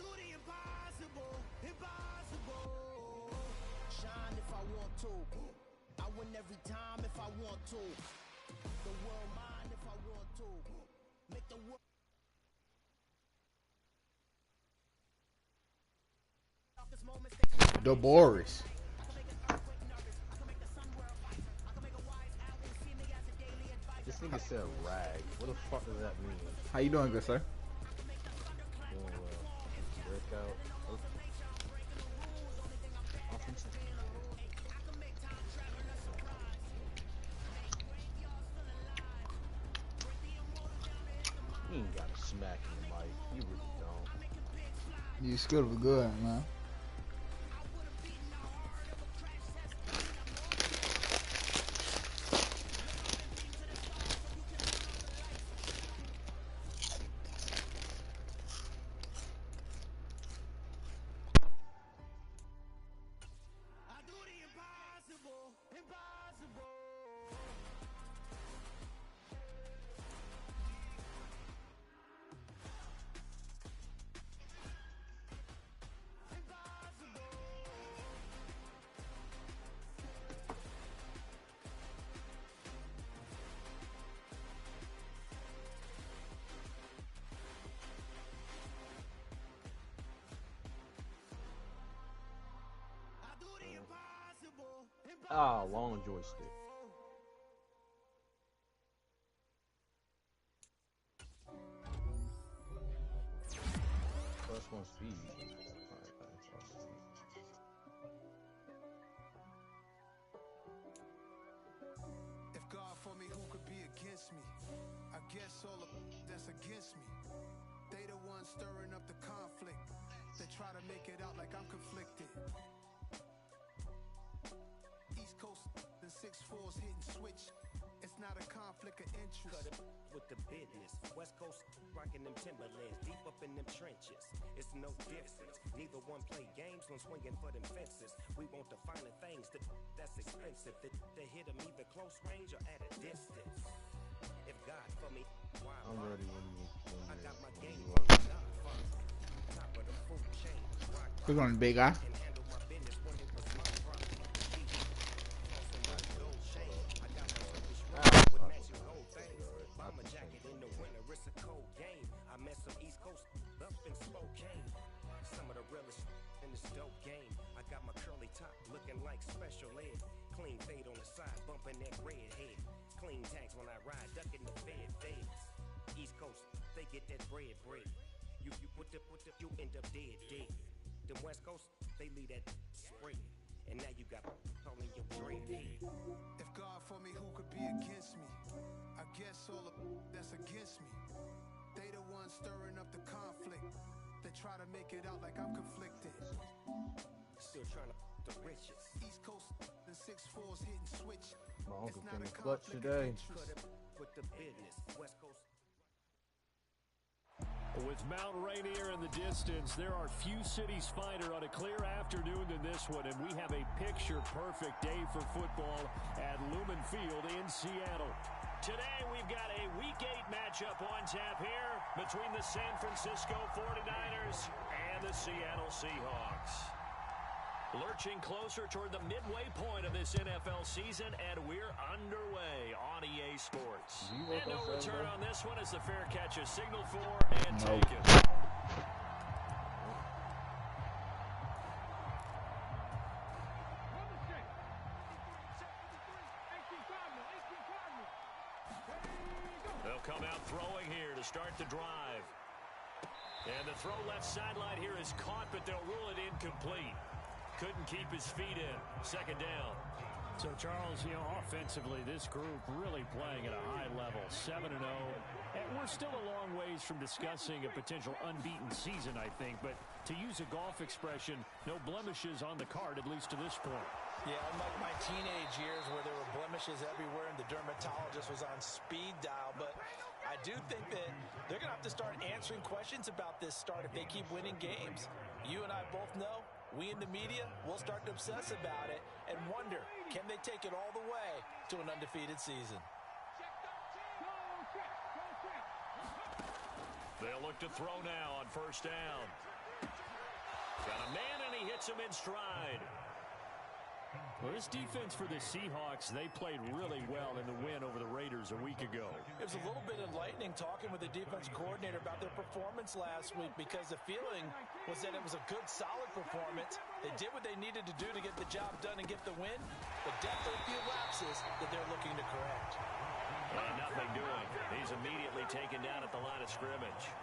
do the impossible, impossible. Shine if I want to. I win every time if I want to. The world mine if I want to. Make the world. The Boris. This nigga said rag. What the fuck does that mean? How you doing, good sir? Doing well. Breakout. Offensive. You ain't got a smack in the mic. You really don't. You still good, man. Ah, long joystick. Plus one speed. If God for me, who could be against me? I guess all of that's against me. They the ones stirring up the conflict. They try to make it out like I'm conflicted. East Coast, the 6'4's hitting switch. It's not a conflict of interest. Cut it with the business. West Coast rocking them Timberlands, deep up in them trenches. It's no difference. Neither one play games when swinging for them fences. We want the finer things that's expensive. They hit them either close range or at a distance. If God for me, why I'm ready when you I got my game are. top of the food chain. We're going to big guy. And handle my business when it was my problem. Bomber jacket in the winter, it's a cold game. I met some East Coast up in Spokane. Some of the realest in this dope game. I got my curly top looking like special ed. Clean fade on the side, bumping that red head. Clean tags when I ride, ducking the feds. East Coast, they get that bread. You you end up dead. The West Coast, they leave that spread. And now you got calling your dread head. If God for me, who could be against me? I guess all of that's against me. They the ones stirring up the conflict. They try to make it out like I'm conflicted. Still trying to the riches. East Coast, the 6'4's hitting switch. My uncle It's not came a in clutch conflict today. of interest. Cut it with the business. West Coast. With Mount Rainier in the distance, there are few cities finer on a clear afternoon than this one, and we have a picture-perfect day for football at Lumen Field in Seattle. Today, we've got a Week 8 matchup on tap here between the San Francisco 49ers and the Seattle Seahawks. Lurching closer toward the midway point of this NFL season, and we're underway on EA Sports. And no return on this one as the fair catch is signaled for and taken. They'll come out throwing here to start the drive. And the throw left sideline here is caught, but they'll rule it incomplete. Couldn't keep his feet in. Second down. So, Charles, offensively, this group really playing at a high level, 7-0. And we're still a long ways from discussing a potential unbeaten season, I think. But to use a golf expression, no blemishes on the card, at least to this point. Yeah, unlike my teenage years where there were blemishes everywhere and the dermatologist was on speed dial. But I do think that they're going to have to start answering questions about this start if they keep winning games. You and I both know, we in the media will start to obsess about it and wonder, can they take it all the way to an undefeated season? They'll look to throw now on first down. Got a man, and he hits him in stride. Well, this defense for the Seahawks, they played really well in the win over the Raiders a week ago. It was a little bit enlightening talking with the defense coordinator about their performance last week because the feeling was that it was a good, solid performance. They did what they needed to do to get the job done and get the win, but definitely a few lapses that they're looking to correct. And nothing doing. He's immediately taken down at the line of scrimmage.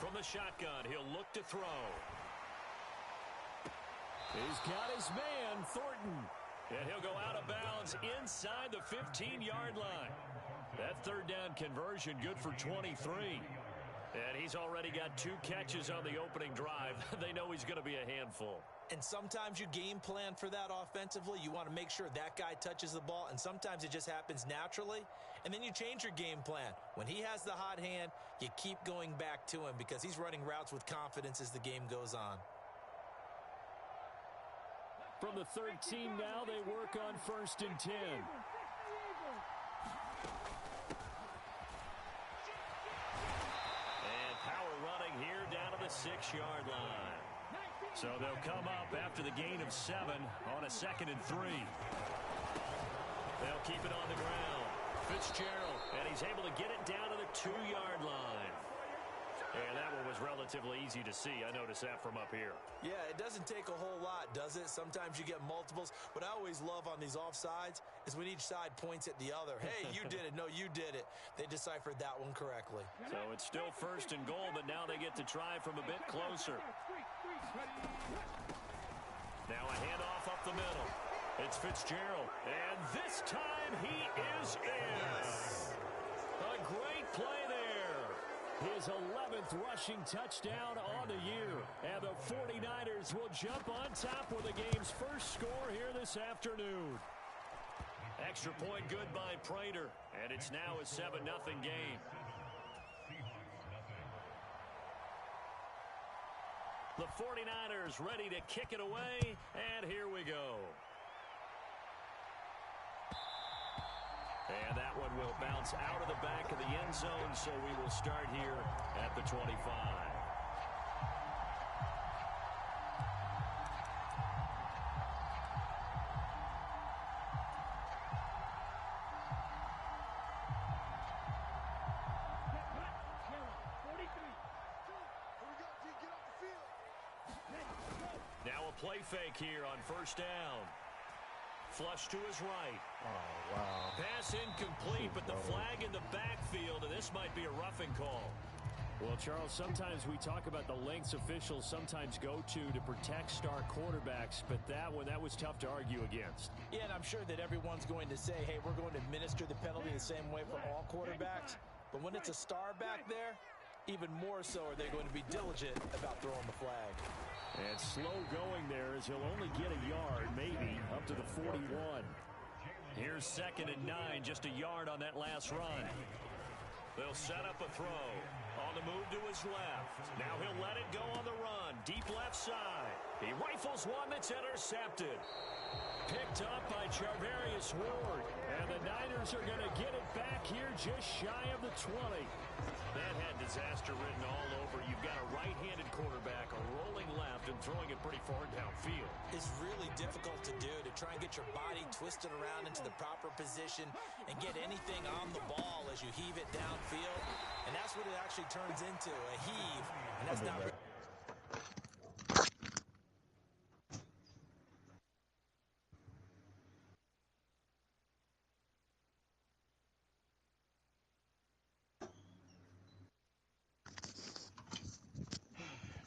From the shotgun, he'll look to throw. He's got his man, Thornton. And he'll go out of bounds inside the 15-yard line. That third down conversion good for 23. And he's already got 2 catches on the opening drive. They know he's going to be a handful. And sometimes you game plan for that offensively. You want to make sure that guy touches the ball, and sometimes it just happens naturally. And then you change your game plan. When he has the hot hand, you keep going back to him because he's running routes with confidence as the game goes on. From the 13 now, they work on 1st and 10. And power running here down to the 6-yard line. So they'll come up after the gain of 7 on a 2nd and 3. They'll keep it on the ground. Fitzgerald, and he's able to get it down to the 2-yard line. And that one was relatively easy to see. I noticed that from up here. Yeah, it doesn't take a whole lot, does it? Sometimes you get multiples. What I always love on these offsides is when each side points at the other. Hey, you did it. No, you did it. They deciphered that one correctly. So it's still 1st and goal, but now they get to try from a bit closer. Now a handoff up the middle. It's Fitzgerald. And this time he is in. A great play there. His 11th rushing touchdown on the year. And the 49ers will jump on top with the game's first score here this afternoon. Extra point good by Prater. And it's now a 7-0 game. The 49ers ready to kick it away. And here we go. And that one will bounce out of the back of the end zone, so we will start here at the 25. Now a play fake here on 1st down. Flush to his right. Oh, wow. Pass incomplete, but the flag in the backfield, and this might be a roughing call. Well, Charles, sometimes we talk about the lengths officials sometimes go to protect star quarterbacks, but that was tough to argue against. Yeah, and I'm sure that everyone's going to say, hey, we're going to administer the penalty the same way for all quarterbacks. But when it's a star back there, even more so are they going to be diligent about throwing the flag. And slow going there as he'll only get a yard, maybe, up to the 41. Here's 2nd and 9, just a yard on that last run. They'll set up a throw. On the move to his left. Now he'll let it go on the run. Deep left side. He rifles one that's intercepted. Picked up by Charvarius Ward. And the Niners are going to get it back here just shy of the 20. That had disaster written all over. You've got a right-handed quarterback, a rolling left, and throwing it pretty far downfield. It's really difficult to do, to try and get your body twisted around into the proper position and get anything on the ball as you heave it downfield. And that's what it actually turns into, a heave. And that's not really...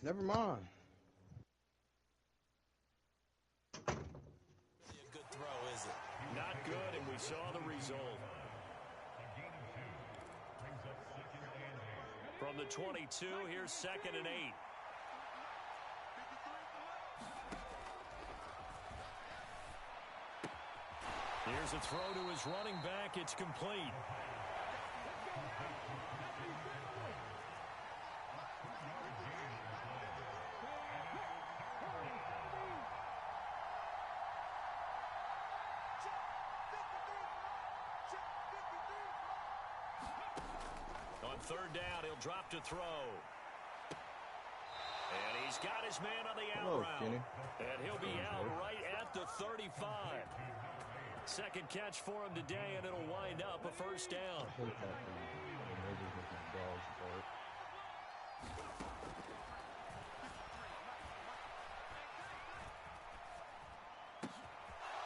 Never mind. a good throw, is it? Not good, and we saw the result. From the 22, here's 2nd and 8. Here's a throw to his running back. It's complete. On 3rd down, he'll drop to throw. And he's got his man on the out Hello, route. Kenny. And he'll be out right at the 35. Second catch for him today, and it'll wind up a first down. I hate that thing. Neighbors making dogs bark.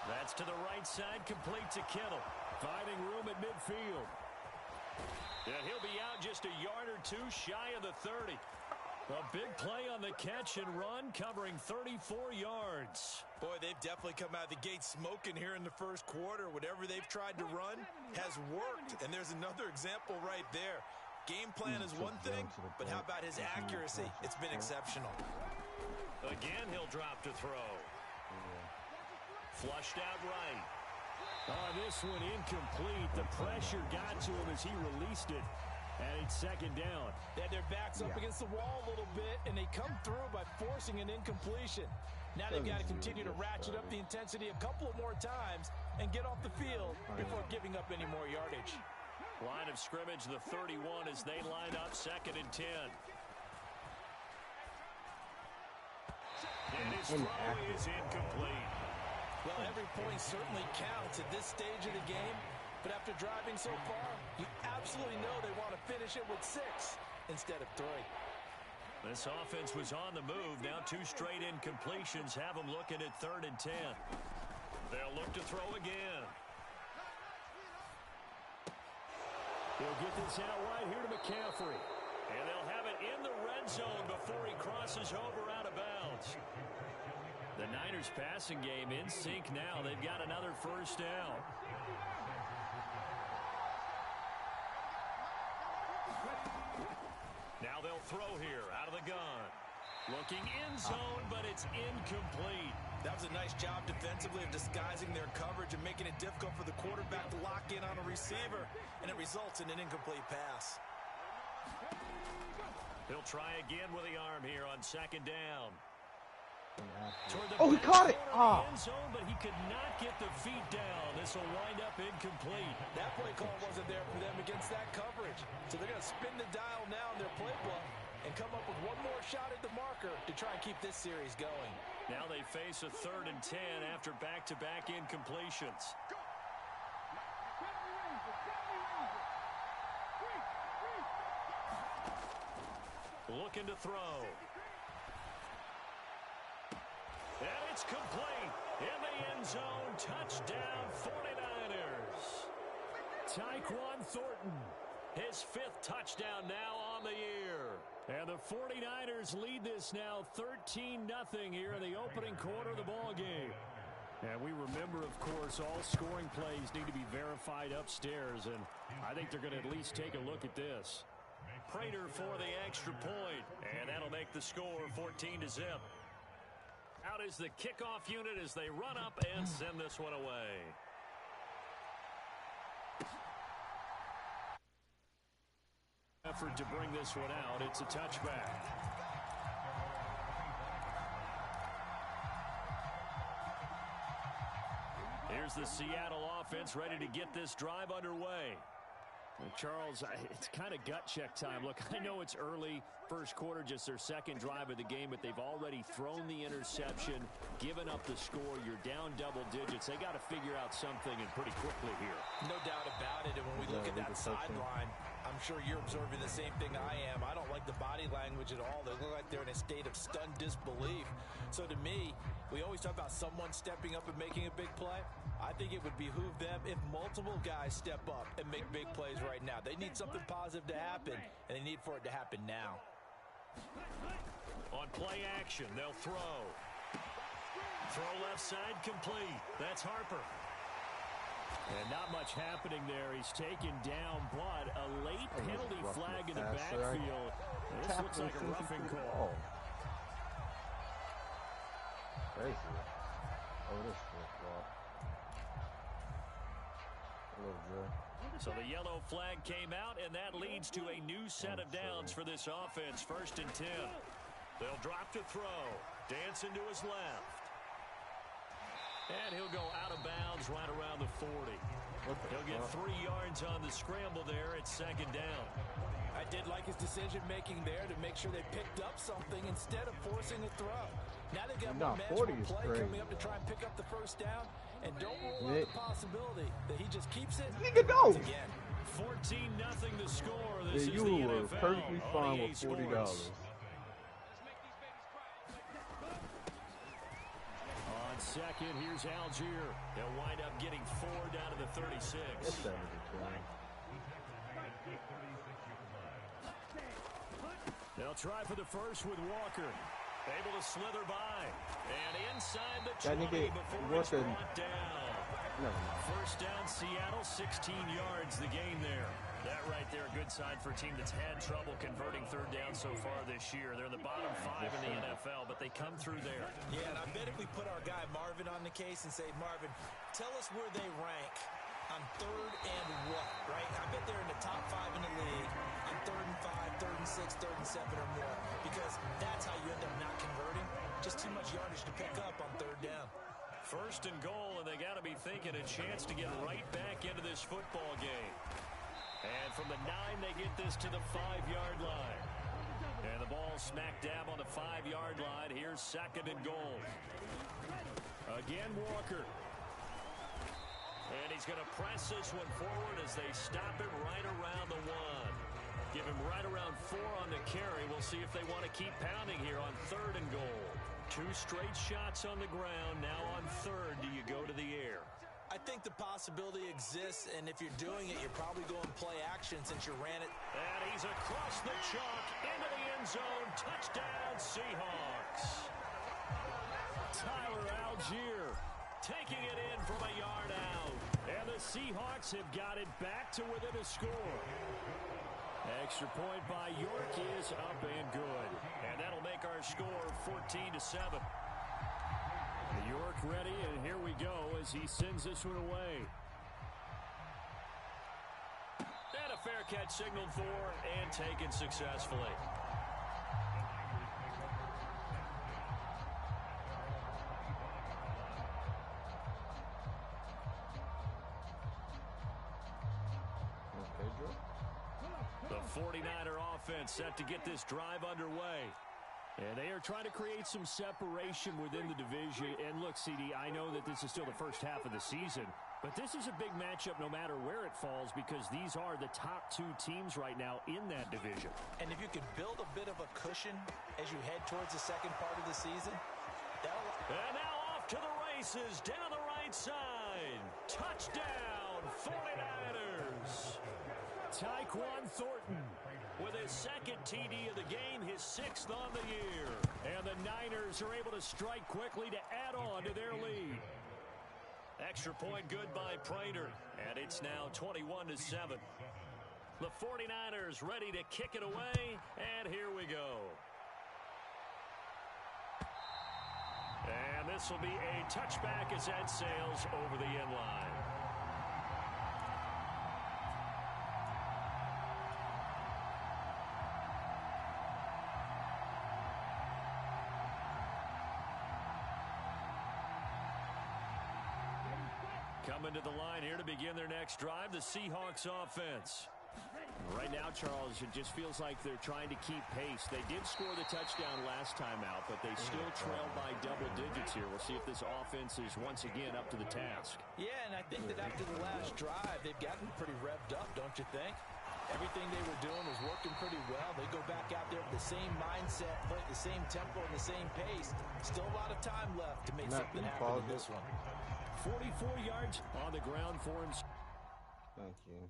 That's to the right side, complete to Kittle. Finding room at midfield. And he'll be out just a yard or two shy of the 30. A big play on the catch and run, covering 34 yards. Boy, they've definitely come out of the gate smoking here in the first quarter. Whatever they've tried to run has worked, and there's another example right there. Game plan is one thing, but how about his accuracy? It's been exceptional. Again, he'll drop to throw. Flushed out right. Oh, this one incomplete. The pressure got to him as he released it. And it's second down. They had their backs up against the wall a little bit, and they come through by forcing an incompletion. Now they've got to continue to ratchet up the intensity a couple of more times and get off the field before giving up any more yardage. Line of scrimmage, the 31, as they line up second and 10. And his throw is incomplete. Well, every point certainly counts at this stage of the game, but after driving so far, you absolutely know they want to finish it with 6 instead of 3. This offense was on the move. Now 2 straight incompletions have them looking at third and 10. They'll look to throw again. He'll get this out wide here to McCaffrey. And they'll have it in the red zone before he crosses over out of bounds. The Niners passing game in sync now. They've got another first down. Now they'll throw here out of the gun. Looking in zone, but it's incomplete. That was a nice job defensively of disguising their coverage and making it difficult for the quarterback to lock in on a receiver, and it results in an incomplete pass. He'll try again with the arm here on second down. Oh, he caught it! Oh. End zone, but he could not get the feet down. This will wind up incomplete. That play call wasn't there for them against that coverage. So they're going to spin the dial now in their playbook and come up with one more shot at the marker to try and keep this series going. Now they face a third and 10 after back-to-back incompletions. Looking to throw. And it's complete. In the end zone, touchdown 49ers. Tyquan Thornton, his 5th touchdown now on the year. And the 49ers lead this now 13-0 here in the opening quarter of the ball game. And we remember, of course, all scoring plays need to be verified upstairs, and I think they're going to at least take a look at this. Prater for the extra point, and that'll make the score 14-0. Out is the kickoff unit as they run up and send this one away. Effort to bring this one out. It's a touchback. Here's the Seattle offense ready to get this drive underway. Well, Charles, it's kind of gut check time. Look, I know it's early, first quarter, just their second drive of the game, but they've already thrown the interception, given up the score. You're down double digits. They got to figure out something, and pretty quickly here. No doubt about it, and when we look at that sideline, I'm sure you're observing the same thing I am. I don't like the body language at all. They look like they're in a state of stunned disbelief. So to me, we always talk about someone stepping up and making a big play. I think it would behoove them if multiple guys step up and make big plays right now. They need something positive to happen, and they need for it to happen now. On play action, they'll throw. Throw left side complete. That's Harper. And not much happening there. He's taken down, but a late penalty flag in the backfield. This looks like a roughing call. Crazy. Oh, this flip-flop. So the yellow flag came out, and that leads to a new set of downs for this offense. First and 10. They'll drop to throw. Dancing to his left. And he'll go out of bounds right around the 40. He'll get 3 yards on the scramble there at second down. I did like his decision-making there to make sure they picked up something instead of forcing a throw. Now they've got more manageable play coming up to try and pick up the first down. And don't rule out the possibility that he just keeps it again. 14-0 the score. This is you the were NFL perfectly fine with $40. On second, here's Algier. They'll wind up getting 4 down to the 36. They'll try for the first with Walker. Able to slither by. And inside the 20 before it's brought down. First down, Seattle, 16 yards the gain there. That right there, a good sign for a team that's had trouble converting third down so far this year. They're in the bottom 5 in the NFL, but they come through there. Yeah, and I bet if we put our guy Marvin on the case and say, Marvin, tell us where they rank on third and what, right? I bet they're in the top 5 in the league on 3rd and 5, 3rd and 6, 3rd and 7 or more, because that's how you end up not converting. Just too much yardage to pick up on third down. First and goal, and they got to be thinking a chance to get right back into this football game. And from the 9, they get this to the 5-yard line. And the ball smack dab on the 5-yard line. Here's second and goal. Again, Walker. And he's going to press this one forward as they stop him right around the 1. Give him right around 4 on the carry. We'll see if they want to keep pounding here on third and goal. 2 straight shots on the ground. Now on third, do you go to the air? I think the possibility exists, and if you're doing it, you're probably going play action since you ran it. And he's across the chalk into the end zone. Touchdown, Seahawks. Tyler Algier taking it in from a yard out. And the Seahawks have got it back to within a score. Extra point by York is up and good. And that'll make our score 14-7. York ready, and here we go as he sends this one away. And a fair catch signaled for and taken successfully. The 49er offense set to get this drive underway. And they are trying to create some separation within the division. And look, CD, I know that this is still the first half of the season, but this is a big matchup no matter where it falls because these are the top 2 teams right now in that division. And if you could build a bit of a cushion as you head towards the second part of the season, that'll... And now off to the races, down the right side. Touchdown, 49ers. Tyquan Thornton with his second TD of the game, his 6th on the year. And the Niners are able to strike quickly to add on to their lead. Extra point good by Prater. And it's now 21-7. The 49ers ready to kick it away. And here we go. And this will be a touchback as that sails over the end line. Coming to the line here to begin their next drive, the Seahawks offense. Right now, Charles, it just feels like they're trying to keep pace. They did score the touchdown last time out, but they still trail by double digits here. We'll see if this offense is once again up to the task. Yeah, and I think that after the last drive, they've gotten pretty revved up, don't you think? Everything they were doing was working pretty well. They go back out there with the same mindset, play at the same tempo and the same pace. Still a lot of time left to make something happen in this one. 44 yards on the ground for him. Thank you.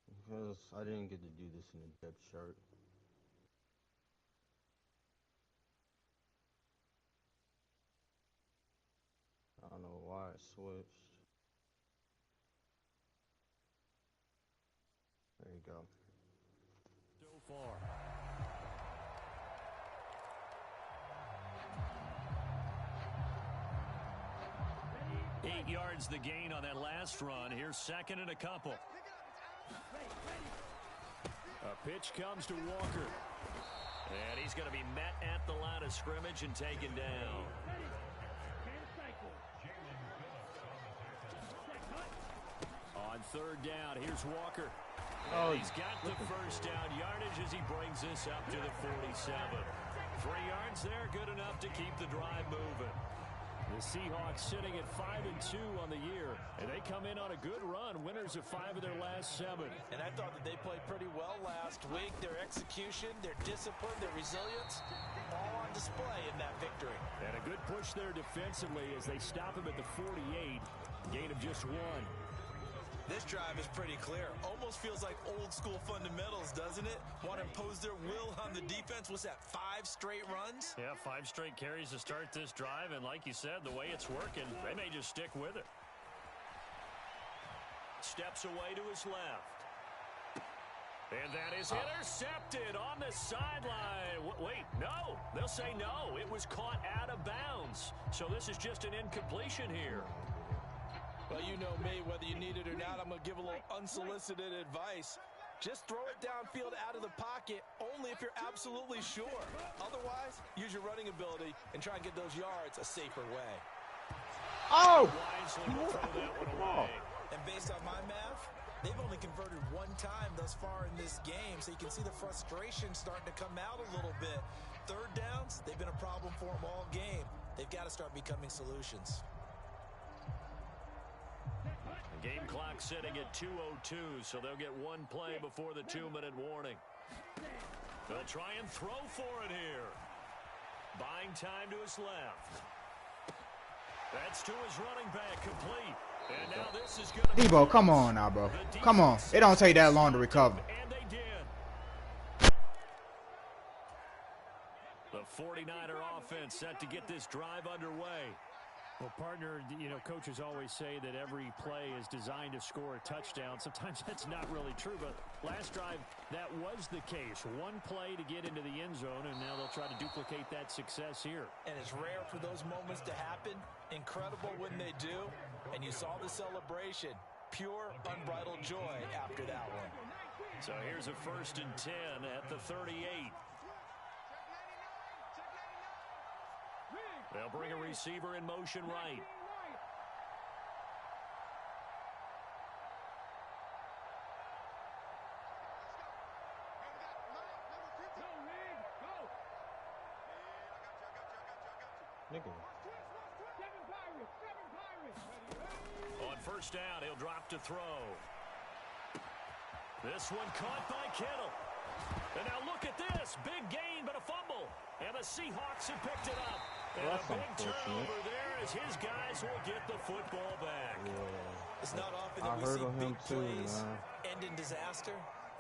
Because I didn't get to do this in a depth chart. I don't know why I switched. There you go. So far. Eight yards the gain on that last run. Here's second and a couple. A pitch comes to Walker. And he's going to be met at the line of scrimmage and taken down. On third down, here's Walker. Oh, He's got the first down yardage as he brings this up to the 47. 3 yards there, good enough to keep the drive moving. The Seahawks sitting at 5-2 on the year, and they come in on a good run, winners of 5 of their last 7. And I thought that they played pretty well last week. Their execution, their discipline, their resilience, all on display in that victory. And a good push there defensively as they stop him at the 48, gain of just 1. This drive is pretty clear. Almost feels like old school fundamentals, doesn't it? Want to impose their will on the defense. What's that, 5 straight runs? Yeah, 5 straight carries to start this drive, and like you said, the way it's working, they may just stick with it. Steps away to his left. And that is intercepted on the sideline. Wait, no. They'll say no. It was caught out of bounds. So this is just an incompletion here. Well, you know me, whether you need it or not, I'm going to give a little unsolicited advice. Just throw it downfield out of the pocket, only if you're absolutely sure. Otherwise, use your running ability and try and get those yards a safer way. Oh! And based on my math, they've only converted 1 time thus far in this game, so you can see the frustration starting to come out a little bit. Third downs, they've been a problem for them all game. They've got to start becoming solutions. Game clock sitting at 2:02, so they'll get 1 play before the 2-minute warning. They'll try and throw for it here. Buying time to his left. That's to his running back, complete. And now this is going to be... Debo, come on now, bro. Come on. It don't take that long to recover. And they did. The 49er offense set to get this drive underway. Well, partner, you know, coaches always say that every play is designed to score a touchdown. Sometimes that's not really true, but last drive, that was the case. 1 play to get into the end zone, and now they'll try to duplicate that success here. And it's rare for those moments to happen. Incredible when they do. And you saw the celebration. Pure, unbridled joy after that one. So here's a 1st and 10 at the 38. They'll bring a receiver in motion right. On 1st down, he'll drop to throw. This one caught by Kittle. And now look at this. Big gain, but a fumble. And the Seahawks have picked it up. And a big turnover there as his guys will get the football back. Yeah. It's not often that we see big plays end in disaster.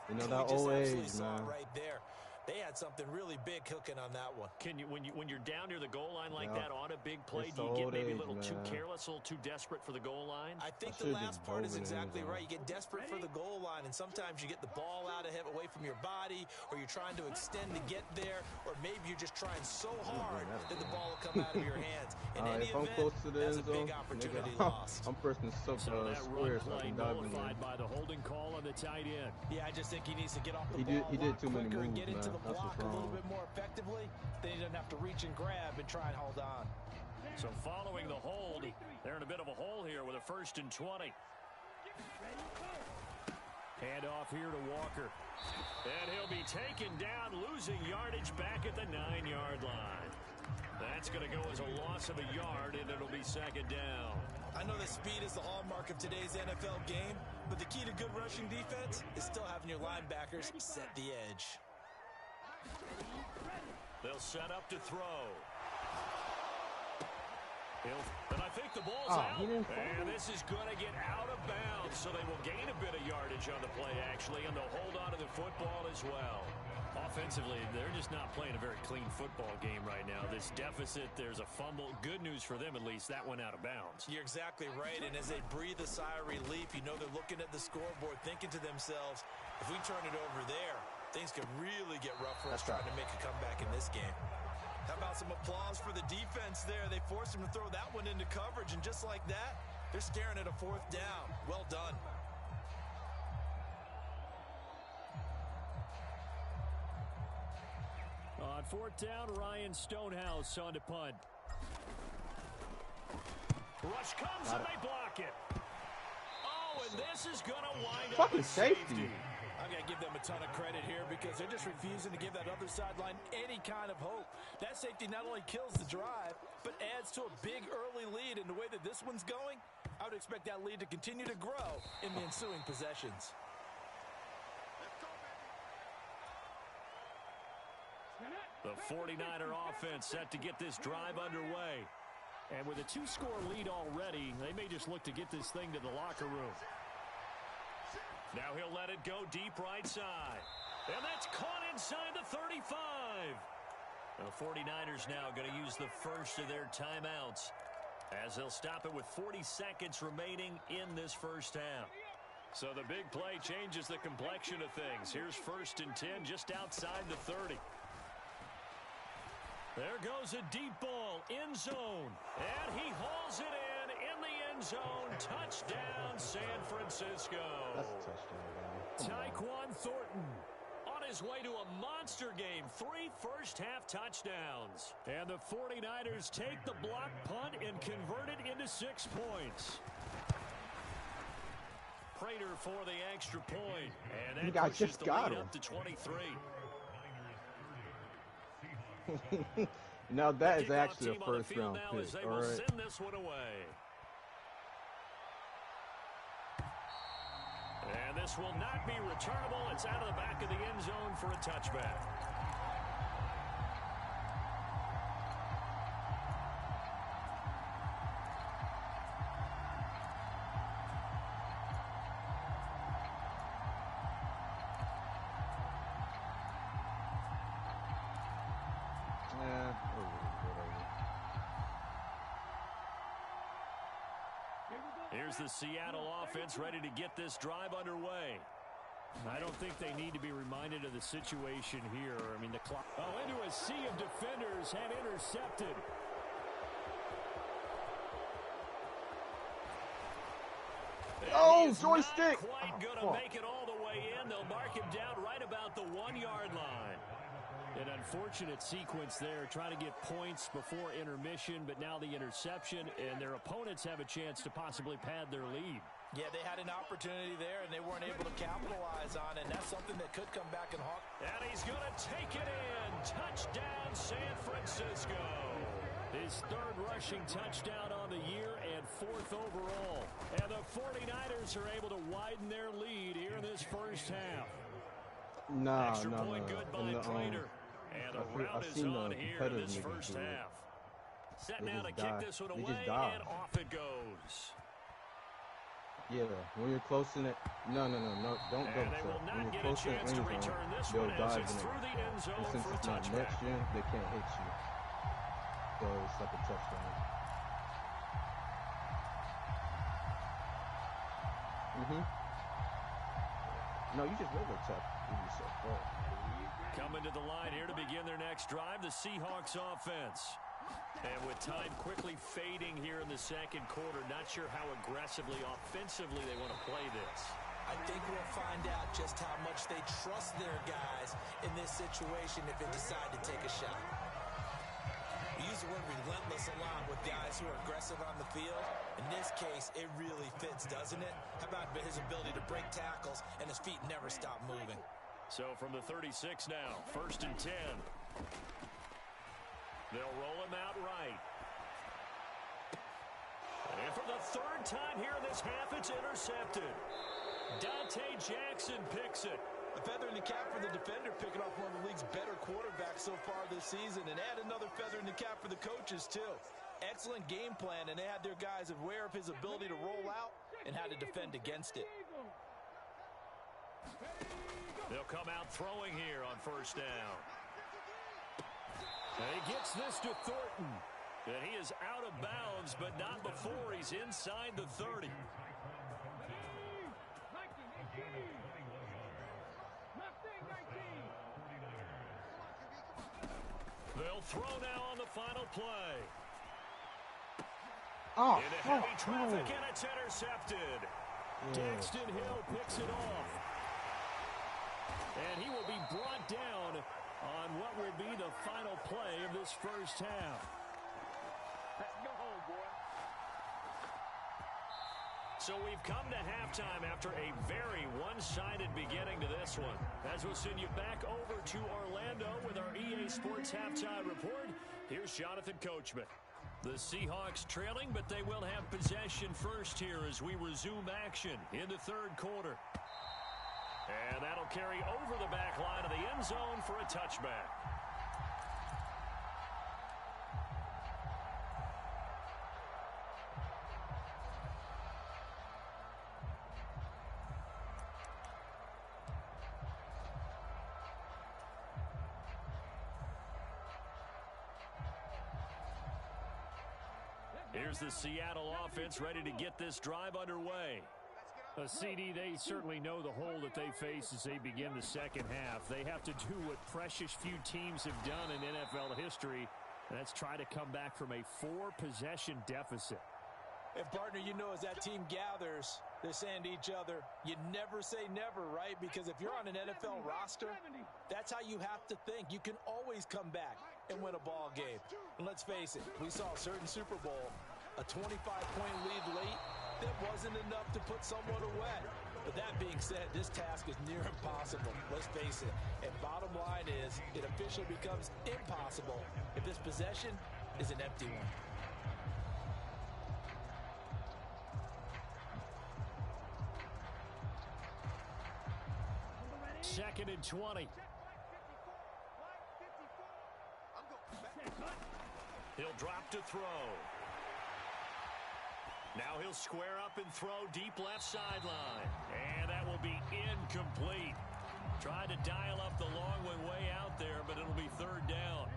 You know, that old age, man. Right there. They had something really big cooking on that one. Can you, when you're down near the goal line like that on a big play, do you get maybe a little too careless, a little too desperate for the goal line? I think the last part is exactly right. You get desperate for the goal line, and sometimes you get the ball out ahead, away from your body, or you're trying to extend to get there, or maybe you're just trying so hard that the ball will come out of your hands. In any if I'm event, close to the that's end a big zone, opportunity nigga, lost. I'm pressing So that square run so I play can dive in nullified by the holding call on the tight end. Yeah, I just think he needs to get off the He ball did too many quicker and moves, get into man. the That's block what's a little wrong. bit more effectively. Then he doesn't have to reach and grab and try and hold on. So following the hold, they're in a bit of a hole here with a 1st and 20. Hand off here to Walker. And he'll be taken down, losing yardage back at the 9-yard line. That's going to go as a loss of a yard, and it'll be 2nd down. I know that speed is the hallmark of today's NFL game, but the key to good rushing defense is still having your linebackers set the edge. They'll set up to throw. And I think the ball's out. And this is going to get out of bounds, so they will gain a bit of yardage on the play, actually, and they'll hold on to the football as well. Offensively, they're just not playing a very clean football game right now. This deficit, there's a fumble. Good news for them, at least. That went out of bounds. You're exactly right, and as they breathe a sigh of relief, you know they're looking at the scoreboard, thinking to themselves, if we turn it over there, things could really get rough for us trying to make a comeback in this game. How about some applause for the defense there? They forced him to throw that one into coverage, and just like that, they're staring at a 4th down. Well done. On 4th down, Ryan Stonehouse on to punt. Rush comes and they block it. Oh, and this is going to wind up Fucking with safety. safety. I've got to give them a ton of credit here because they're just refusing to give that other sideline any kind of hope. That safety not only kills the drive, but adds to a big early lead. In the way that this one's going, I would expect that lead to continue to grow in the ensuing possessions. The 49er offense set to get this drive underway. And with a 2-score lead already, they may just look to get this thing to the locker room. Now he'll let it go deep right side. And that's caught inside the 35. The 49ers now going to use the first of their timeouts as they'll stop it with 40 seconds remaining in this first half. So the big play changes the complexion of things. Here's 1st and 10 just outside the 30. There goes a deep ball, end zone, and he hauls it in the end zone. Touchdown, San Francisco. That's a touchdown, man. Tyquan Thornton on his way to a monster game. 3 first-half touchdowns. And the 49ers take the block punt and convert it into 6 points. Prater for the extra point, and that pushes the lead up to 23. Now that is actually a first-round pick. All right. Send this one away. And this will not be returnable. It's out of the back of the end zone for a touchback. Here's the Seattle offense ready to get this drive underway. I don't think they need to be reminded of the situation here. I mean, the clock. Oh, into a sea of defenders and intercepted. Oh, joystick! Quite going to make it all the way in. They'll mark him down right about the 1-yard line. An unfortunate sequence there, trying to get points before intermission, but now the interception, and their opponents have a chance to possibly pad their lead. Yeah, they had an opportunity there, and they weren't able to capitalize on it, and that's something that could come back and haunt. And he's going to take it in. Touchdown, San Francisco. His 3rd rushing touchdown on the year and 4th overall. And the 49ers are able to widen their lead here in this first half. Extra point good by Prater. And the route is on here in this first half. Set now to kick this one away, and off it goes. Yeah, when you're close in it, no, don't go. They will not get a chance to return this one as it's through the end zone for a touchback. Next gen, they can't hit you. So it's like a touchdown. No, you just never tap. Coming to the line here to begin their next drive, the Seahawks offense. And with time quickly fading here in the second quarter, not sure how aggressively, offensively they want to play this. I think we'll find out just how much they trust their guys in this situation if they decide to take a shot. We use the word relentless a lot with guys who are aggressive on the field. In this case, it really fits, doesn't it? How about his ability to break tackles and his feet never stop moving? So from the 36 now, 1st and 10. They'll roll him out right. And for the 3rd time here in this half, it's intercepted. Dante Jackson picks it. A feather in the cap for the defender, picking off one of the league's better quarterbacks so far this season, and add another feather in the cap for the coaches, too. Excellent game plan, and they had their guys aware of his ability to roll out and how to defend against it. They'll come out throwing here on 1st down. And he gets this to Thornton. And he is out of bounds, but not before he's inside the 30. They'll throw now on the final play. Into heavy traffic, and it's intercepted. Daxton Hill picks it off. And he will be brought down on what will be the final play of this first half. Let's go home, boy. So we've come to halftime after a very one-sided beginning to this one. As we'll send you back over to Orlando with our EA Sports Halftime Report, here's Jonathan Coachman. The Seahawks trailing, but they will have possession first here as we resume action in the third quarter. And that'll carry over the back line of the end zone for a touchback. Here's the Seattle offense ready to get this drive underway. A CD, they certainly know the hole that they face as they begin the second half. They have to do what precious few teams have done in NFL history, and that's try to come back from a 4-possession deficit. And, partner, you know, as that team gathers, they're saying to each other, you never say never, right? Because if you're on an NFL roster, that's how you have to think. You can always come back and win a ball game. And let's face it, we saw a certain Super Bowl, a 25-point lead late, that wasn't enough to put someone away. But that being said, this task is near impossible. Let's face it. And bottom line is, it officially becomes impossible if this possession is an empty one. Second and 20. He'll drop to throw. Now he'll square up and throw deep left sideline. And that will be incomplete. Tried to dial up the long one way out there, but it'll be third down.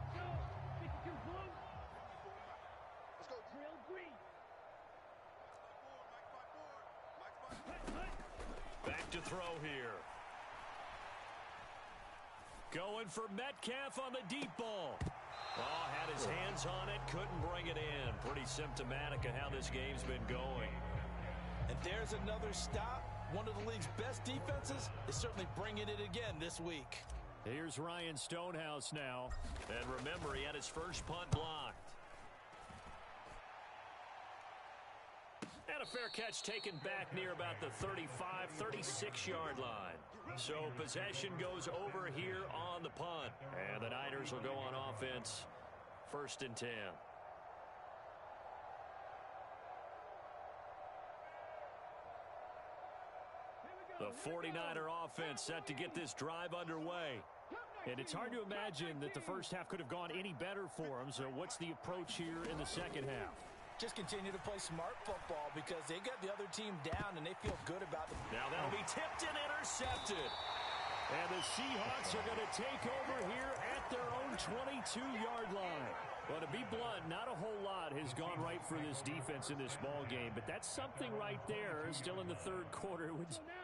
Back to throw here. Going for Metcalf on the deep ball. Oh, had his hands on it, couldn't bring it in. Pretty symptomatic of how this game's been going. And there's another stop. One of the league's best defenses is certainly bringing it again this week. Here's Ryan Stonehouse now. And remember, he had his first punt blocked. And a fair catch taken back near about the 35, 36-yard line. So possession goes over here on the punt. And the Niners will go on offense, 1st and 10. The 49er offense set to get this drive underway. And it's hard to imagine that the first half could have gone any better for them. So what's the approach here in the second half? Just continue to play smart football because they got the other team down and they feel good about it. Now that'll be tipped and intercepted. And the Seahawks are going to take over here at their own 22-yard line. Well, to be blunt, not a whole lot has gone right for this defense in this ball game, but that's something right there. Still in the third quarter,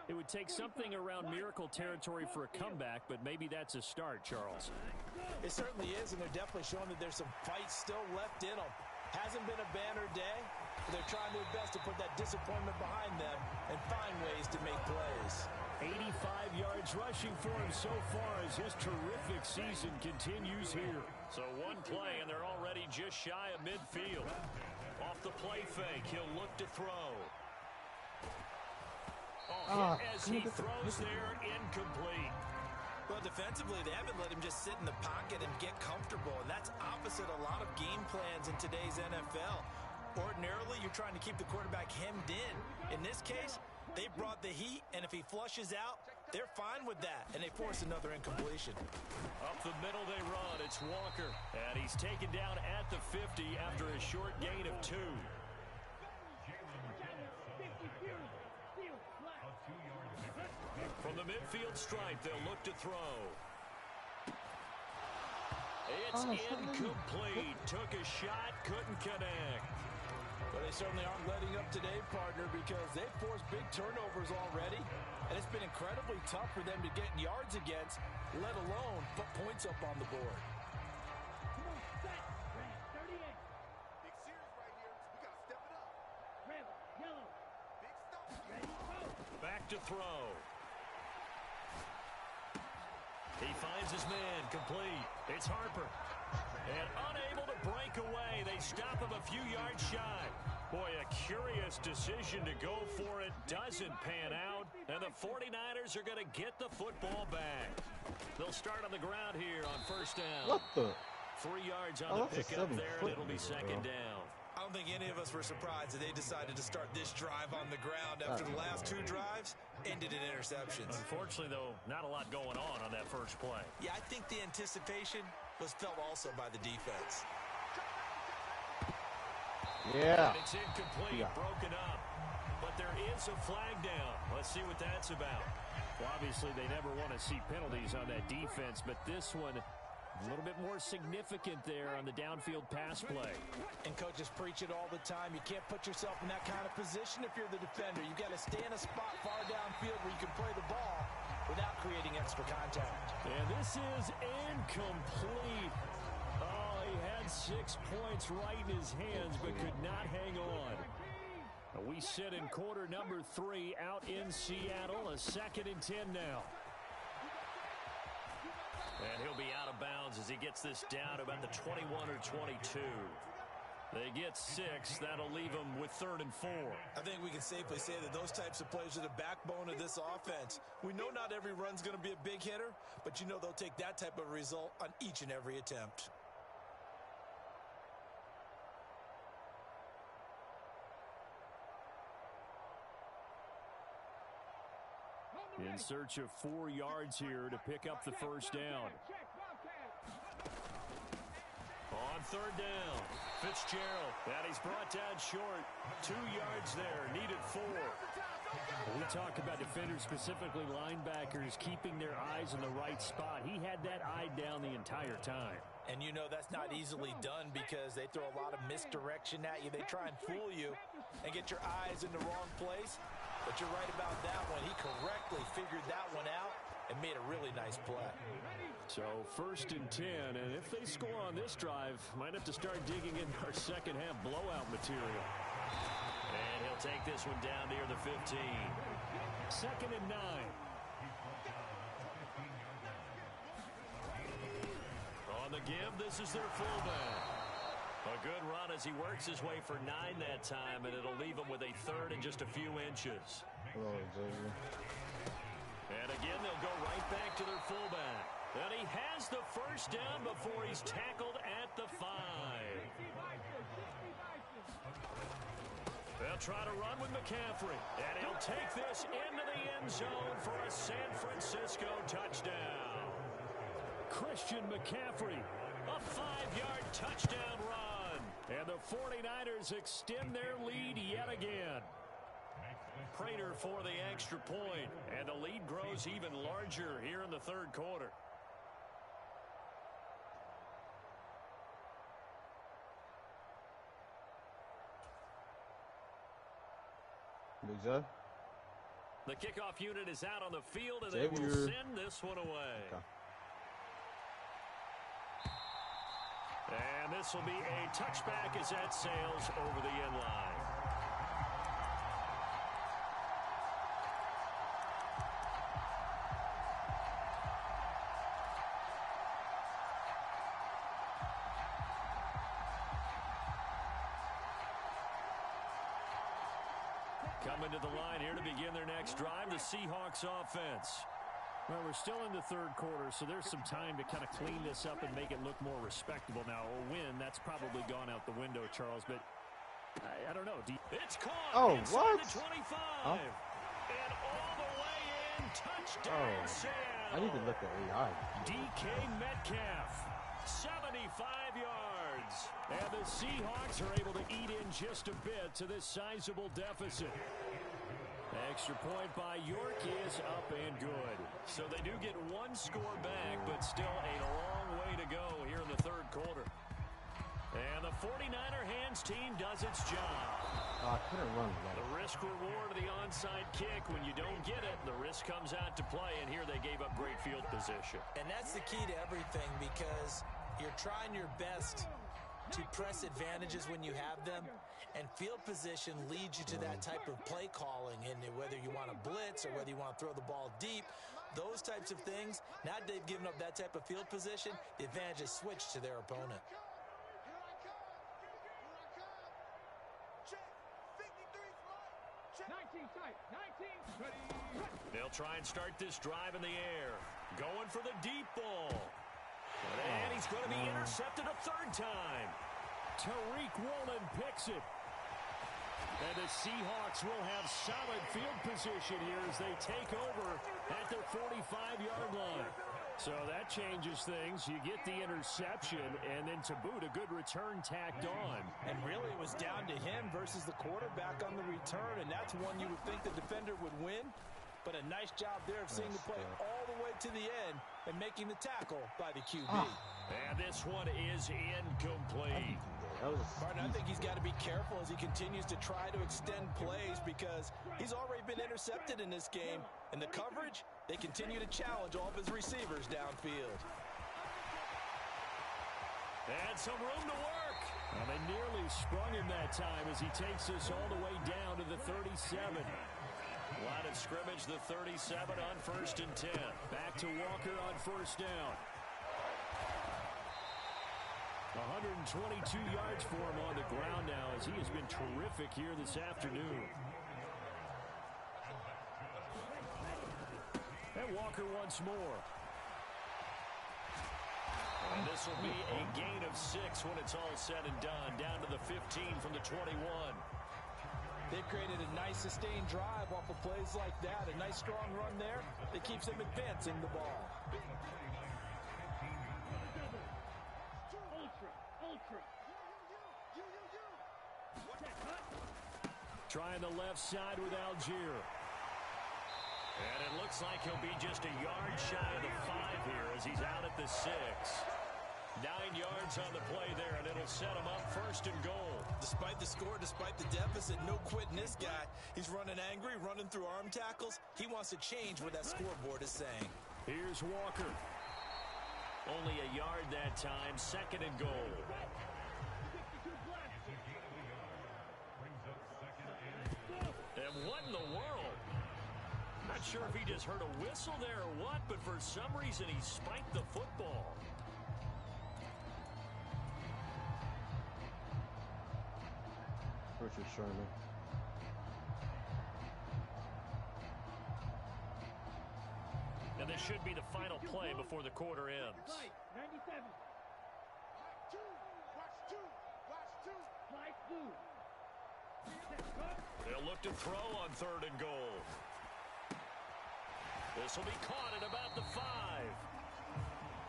it would take something around miracle territory for a comeback, but maybe that's a start, Charles. It certainly is, and they're definitely showing that there's some fight still left in them. Hasn't been a banner day, but they're trying their best to put that disappointment behind them and find ways to make plays. 85 yards rushing for him so far as his terrific season continues here. So one play, and they're already just shy of midfield. Off the play fake, he'll look to throw. Oh, hit as he throws there, incomplete. Well, defensively, they haven't let him just sit in the pocket and get comfortable, and that's opposite a lot of game plans in today's NFL. Ordinarily, you're trying to keep the quarterback hemmed in. In this case, they brought the heat, and if he flushes out, they're fine with that, and they force another incompletion. Up the middle they run. It's Walker, and he's taken down at the 50 after a short gain of 2. From the midfield stripe, they'll look to throw. It's incomplete. Took a shot, couldn't connect. Well, they certainly aren't letting up today, partner, because they've forced big turnovers already, and it's been incredibly tough for them to get yards against, let alone put points up on the board. Back to throw. He finds his man, complete. It's Harper. And unable to break away. They stop him a few yards shy. Boy, a curious decision to go for it. Doesn't pan out. And the 49ers are going to get the football back. They'll start on the ground here on first down. What the? 3 yards on the pickup there, and it'll be second down. I don't think any of us were surprised that they decided to start this drive on the ground after the last 2 drives ended in interceptions. Unfortunately, though, not a lot going on that first play. Yeah, I think the anticipation was felt also by the defense. Yeah. And it's incomplete, broken up. But there is a flag down. Let's see what that's about. Well, obviously, they never want to see penalties on that defense, but this one a little bit more significant there on the downfield pass play. And coaches preach it all the time. You can't put yourself in that kind of position if you're the defender. You've got to stay in a spot far downfield where you can play the ball without creating extra contact. And this is incomplete. Oh, he had 6 points right in his hands, but could not hang on. We sit in quarter number 3 out in Seattle. A 2nd and 10 now. And he'll be out of bounds as he gets this down to about the 21 or 22. They get 6. That'll leave them with 3rd and 4. I think we can safely say that those types of plays are the backbone of this offense. We know not every run's going to be a big hitter, but you know they'll take that type of result on each and every attempt. In search of 4 yards here to pick up the first down. On 3rd down, Fitzgerald. And he's brought down short. 2 yards there, needed 4. We talk about defenders, specifically linebackers, keeping their eyes in the right spot. He had that eye down the entire time. And you know that's not easily done because they throw a lot of misdirection at you. They try and fool you and get your eyes in the wrong place. But you're right about that one. He correctly figured that one out and made a really nice play. So 1st and 10, and if they score on this drive, might have to start digging in our second half blowout material. And he'll take this one down near the 15. 2nd and 9. On the give, this is their fullback. A good run as he works his way for 9 that time, and it'll leave him with a 3rd and just a few inches. Hello, Xavier. And again, they'll go right back to their fullback. And he has the first down before he's tackled at the 5. They'll try to run with McCaffrey, and he'll take this into the end zone for a San Francisco touchdown. Christian McCaffrey, a 5-yard touchdown run. And the 49ers extend their lead yet again. Prater for the extra point, and the lead grows even larger here in the 3rd quarter. Big Zed? The kickoff unit is out on the field, and they will send this one away. Okay. And this will be a touchback as that sails over the end line. Coming to the line here to begin their next drive, the Seahawks offense. Well, we're still in the 3rd quarter, so there's some time to kind of clean this up and make it look more respectable. Now, a win, that's probably gone out the window, Charles, but I don't know. It's caught inside the 25. Huh? And all the way in, touchdown, Seattle. I need to look at AI. DK Metcalf, 75 yards. And the Seahawks are able to eat in just a bit to this sizable deficit. Extra point by York is up and good. So they do get 1 score back, but still a long way to go here in the 3rd quarter. And the 49er hands team does its job. I couldn't run that. The risk reward of the onside kick. When you don't get it, the risk comes out to play, and here they gave up great field position. And that's the key to everything, because you're trying your best to press advantages when you have them, and field position leads you to that type of play calling. And whether you want to blitz or whether you want to throw the ball deep, those types of things, now that they've given up that type of field position, the advantage is switched to their opponent. They'll try and start this drive in the air. Going for the deep ball. And he's going to be intercepted a third time. Tariq Woolen picks it. And the Seahawks will have solid field position here as they take over at their 45-yard line. So that changes things. You get the interception, and then to boot, a good return tacked on. And really, it was down to him versus the quarterback on the return, and that's one you would think the defender would win. But a nice job there of seeing the play all the way to the end and making the tackle by the QB. And this one is incomplete. Martin, I think he's got to be careful as he continues to try to extend plays because he's already been intercepted in this game. And the coverage, they continue to challenge all of his receivers downfield. And some room to work. Well, they nearly sprung him that time as he takes us all the way down to the 37. Line of scrimmage, the 37 on 1st and 10. Back to Walker on 1st down. 122 yards for him on the ground now as he has been terrific here this afternoon. And Walker once more. And this will be a gain of 6 when it's all said and done. Down to the 15 from the 21. They've created a nice sustained drive off of plays like that. A nice strong run there that keeps them advancing the ball. Trying the left side with Algier. And it looks like he'll be just a yard shy of the 5 here as he's out at the 6. 9 yards on the play there, and it'll set him up 1st and goal. Despite the score, despite the deficit, no quitting this guy. He's running angry, running through arm tackles. He wants to change what that scoreboard is saying. Here's Walker. Only a yard that time, 2nd and goal. And what in the world? Not sure if he just heard a whistle there or what, but for some reason he spiked the football. Richard Sherman. And this should be the final play before the quarter ends. 97. They'll look to throw on 3rd and goal. This will be caught at about the 5.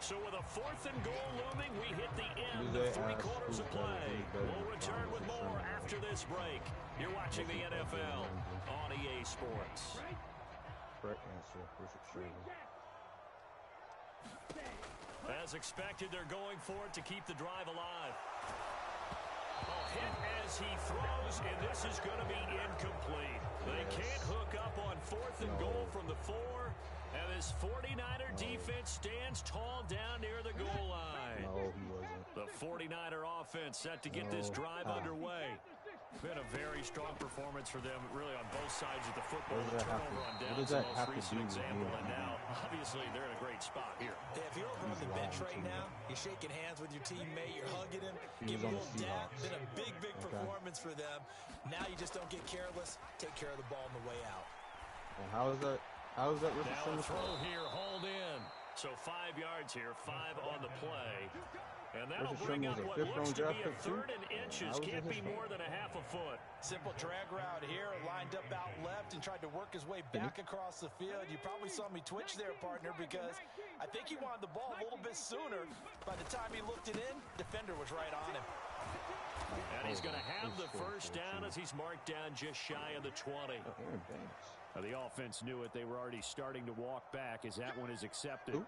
So with a 4th and goal looming, we hit the end of 3 quarters of play. We'll return with more after this break. You're watching the NFL on EA Sports. Correct answer, Richard Sherman. As expected, they're going for it to keep the drive alive. Hit as he throws, and this is going to be incomplete. They can't hook up on 4th and goal from the 4, and this 49er defense stands tall down near the goal line. No, he wasn't. The 49er offense set to get this drive underway. Been a very strong performance for them, really, on both sides of the football. The turnover on downs, the most recent example, and now, obviously, they're in a great spot here. Yeah, if you're over on the bench right now, you're shaking hands with your teammate, you're hugging him, giving him a little dap. Been a big, big performance for them. Now you just don't get careless. Take care of the ball on the way out. And how is that Richard Now Sherman? a throw here, hauled in. So 5 yards here, 5 on the play. And that'll bring up what looks to be a 3rd and inches. Can't be more than a half a foot. Simple drag route here, lined up out left and tried to work his way back across the field. You probably saw me twitch there, partner, because I think he wanted the ball a little bit sooner. By the time he looked it in, defender was right on him. And he's going to have the 1st down as he's marked down just shy of the 20. The offense knew it. They were already starting to walk back as that one is accepted.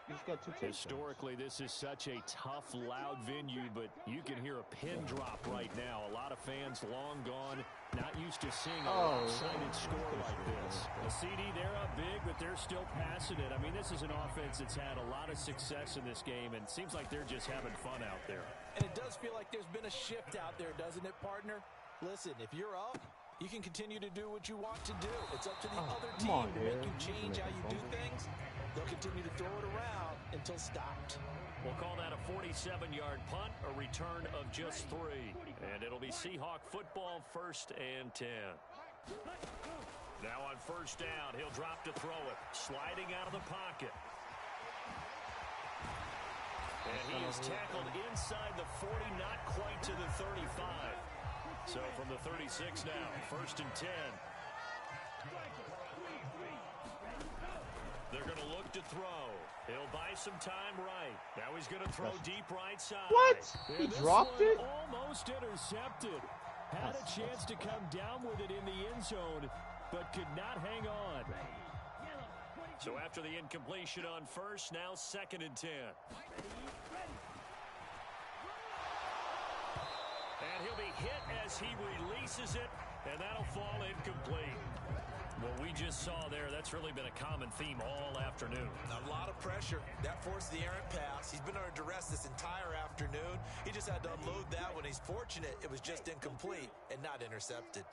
He's got 2 Historically, this is such a tough, loud venue, but you can hear a pin drop right now. A lot of fans long gone, not used to seeing a lopsided score like this. The CD, they're up big, but they're still passing it. I mean, this is an offense that's had a lot of success in this game, and it seems like they're just having fun out there. And it does feel like there's been a shift out there, doesn't it, partner? Listen, if you're up, you can continue to do what you want to do. It's up to the other team to make you change how you do things. They'll continue to throw it around until stopped. We'll call that a 47-yard punt, a return of just 3. And it'll be Seahawk football, 1st and 10. Now on 1st down, he'll drop to throw it. Sliding out of the pocket. And he is tackled inside the 40, not quite to the 35. So from the 36 now, 1st and 10. They're going to look to throw. He'll buy some time right. Now he's going to throw deep right side. What? He dropped it? Almost intercepted. Had a chance to come down with it in the end zone, but could not hang on. So after the incompletion on 1st, now 2nd and 10. And he'll be hit as he releases it, and that'll fall incomplete. What we just saw there, that's really been a common theme all afternoon. A lot of pressure. That forced the errant pass. He's been under duress this entire afternoon. He just had to unload that one. He's fortunate it was just incomplete and not intercepted.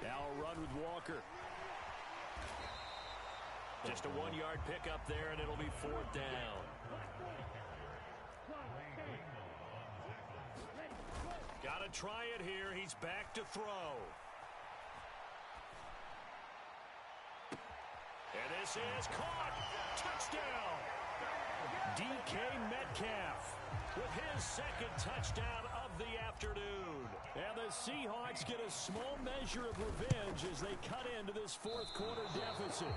Now a run with Walker. Just a 1-yard pickup there, and it'll be 4th down. Got to try it here. He's back to throw. And this is caught. Touchdown. DK Metcalf with his 2nd touchdown of the afternoon. And the Seahawks get a small measure of revenge as they cut into this 4th quarter deficit.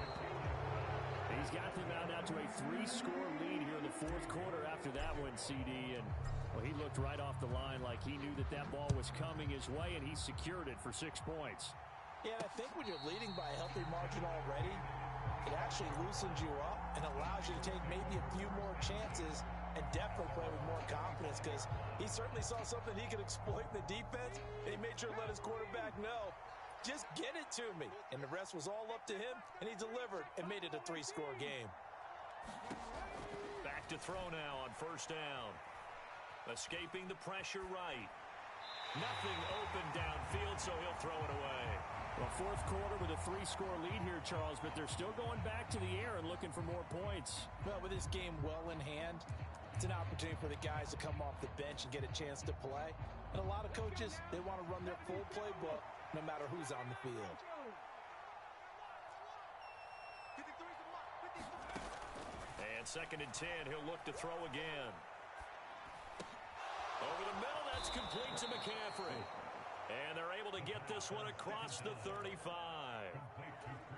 He's got them out now to a 3-score lead here in the 4th quarter after that one, CD. And well, he looked right off the line like he knew that that ball was coming his way, and he secured it for 6 points. Yeah, I think when you're leading by a healthy margin already, it actually loosens you up and allows you to take maybe a few more chances and definitely play with more confidence, because he certainly saw something he could exploit in the defense, and he made sure to let his quarterback know, just get it to me. And the rest was all up to him, and he delivered and made it a 3-score game. Back to throw now on 1st down. Escaping the pressure right. Nothing open downfield, so he'll throw it away. Well, 4th quarter with a 3-score lead here, Charles, but they're still going back to the air and looking for more points. Well, with this game well in hand, it's an opportunity for the guys to come off the bench and get a chance to play. And a lot of coaches, they want to run their full playbook no matter who's on the field. And 2nd and 10, he'll look to throw again. Over the middle, that's complete to McCaffrey. And they're able to get this one across the 35.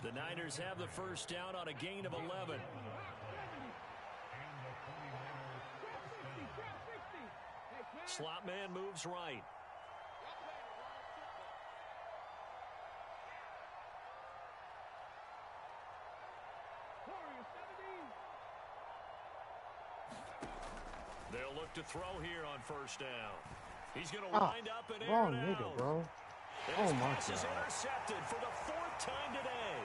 The Niners have the 1st down on a gain of 11. Slot man moves right. They'll look to throw here on 1st down. He's going to wind up and air Wrong it nigga, out. bro. His Oh my pass is God. intercepted for the 4th time today.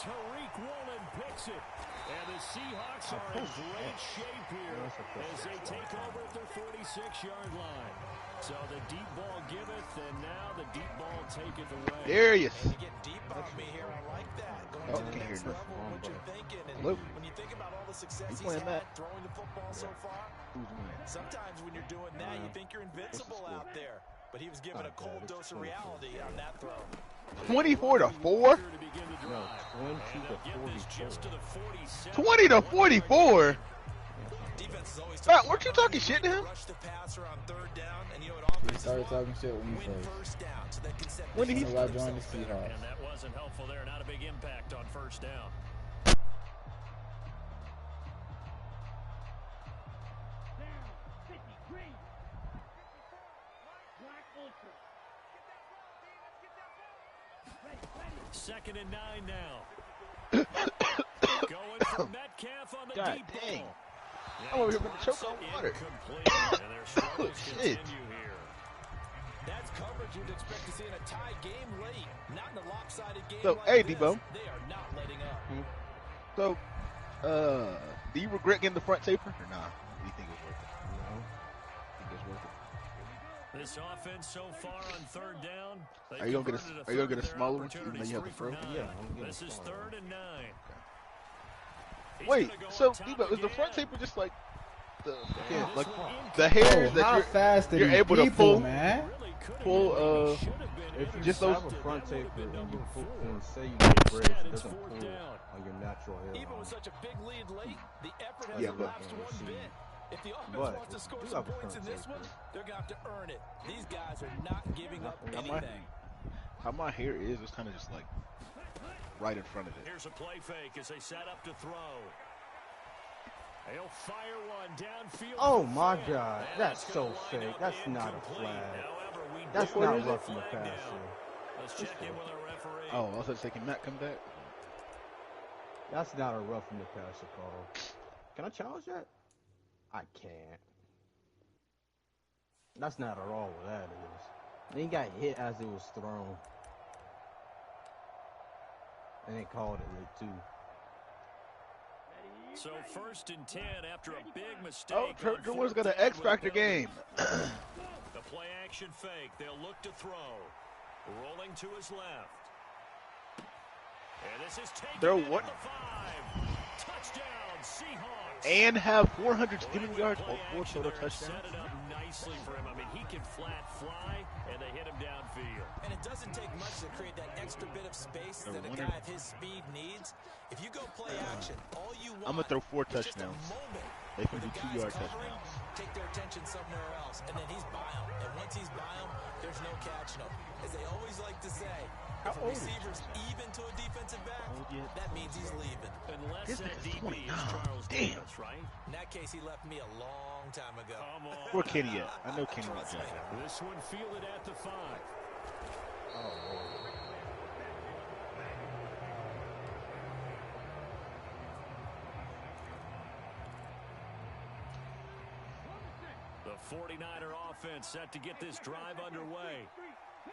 Tariq Woolen picks it. And the Seahawks are in great shape here as they take over at their 46-yard line. So the deep ball giveth, and now the deep ball taketh away. There you And you get deep on me here. I like that. Going to the next level of what you're thinking. And when you think about all the success he's had throwing the football so far, sometimes when you're doing that, you think you're invincible out there. But he was given a cold dose of reality on that throw. 24-4? No, 20 to 44. Defense is always Pat, weren't you talking shit to him? rush the passer on 3rd down, and you know what, offenses Started talking shit when win you first down, so they can set When did he I joined the Seahawks. And that wasn't helpful there. Not a big impact on 1st down. Second and 9 now. Going for Metcalf on the God deep dang. ball. I'm over here going to choke on water. Incomplete, and their struggles Shit. continue here. That's coverage you'd expect to see in a tie game late, not in a lopsided game So, like hey, this. Debo. They are not letting up. So, do you regret getting the front taper or nah? Do you think it's worth it? No. Think it's worth it? The This offense so far on third down. Are you gonna get a smaller one? Even though you have the throw? Yeah, this is 3rd and 9. Wait, so Debo, is the front taper just like the hairs that you're able to pull, man? If you just have a front taper and you say you get braids, it doesn't pull on your natural hair. Even with such a big lead late, the effort has elapsed one bit. If the offense wants to score some points in this one, they're going to have to earn it. These guys are not giving up anything. How my hair is kind of just like right in front of it. Here's a play fake as they set up to throw. He'll fire one downfield. Oh my God, that's so fake. That's not a flag. That's not roughing the passer. Let's check in with our referee. Oh, I was going to say, can Matt come back? That's not a roughing the passer call. Can I challenge that? I can't. That's not at all what that is. He got hit as it was thrown. And they called it late too. So 1st and 10 after a big mistake. Oh, Turner was going to X-Factor game. The play action fake. They'll look to throw. Rolling to his left. And this is taken at the 5. Touchdown, Seahawks. And have 400 skimming yards or 4 total touchdowns. Set it up nicely for him. I mean, he can flat fly, and they hit him downfield. And it doesn't take much to create that extra bit of space that a guy of his speed needs. If you go play action, all you want, I'm going to throw 4 touchdowns. They can do 2-yard touchdowns. Take their attention somewhere else, and then he's by him. And once he's by him, there's no catching him. As they always like to say, if a receiver's even to a defensive back, that means he's leaving. Unless that DB is Charles Davis, right? In that case, he left me a long time ago. Come on. Where Kenny at? I know Kenny went down. This one fielded at the 5. Oh, The 49er offense set to get this drive underway.